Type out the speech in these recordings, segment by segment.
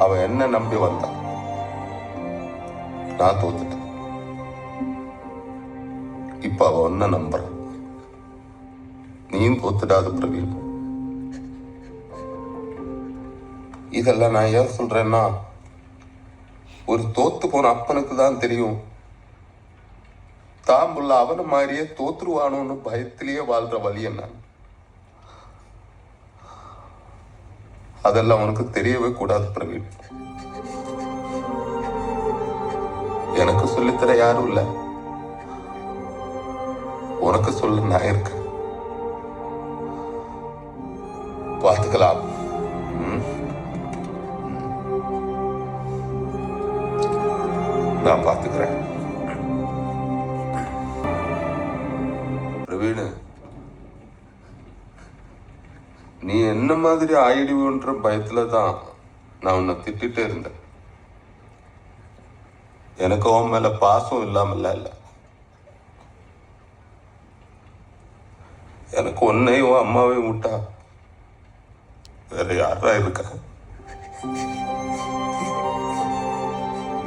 அவ என்ன நம்பி வந்தான், நான் தோத்துட்டேன். இப்ப அவ ஒன்ன நம்புறான், நீயும் தோத்துடாத பிரவீன். இதெல்லாம் நான் ஏன் சொல்றேன்னா, ஒரு தோத்து போன அப்பனுக்கு தான் தெரியும் தாம்புள்ள அவன மாதிரியே தோத்துருவானோன்னு பயத்திலேயே வாழ்ற வழி என்ன. அதெல்லாம் உனக்கு தெரியவே கூடாது பிரவீன். எனக்கு சொல்லித்தர யாரும் இல்ல, உனக்கு சொல்ல நான் இருக்கேன். பார்த்துக்கலாம். நான் பார்த்துக்கிறேன். பிரவீன், நீ என்ன மாதிரி ஆயிடுவோன்ற பயத்துல தான் நான் உன்னை திட்டிட்டே இருந்தேன். எனக்கு உன் மேல பாசம் இல்லாமல்ல இல்ல, எனக்கு உன்னையும் உன் அம்மாவையும் விட்டா வேற யாரா இருக்க?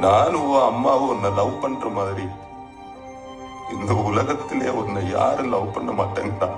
நானும் உன் அம்மாவும் உன்னை லவ் பண்ற மாதிரி இந்த உலகத்திலே உன்னை யாரும் லவ் பண்ண மாட்டேங்கிறா.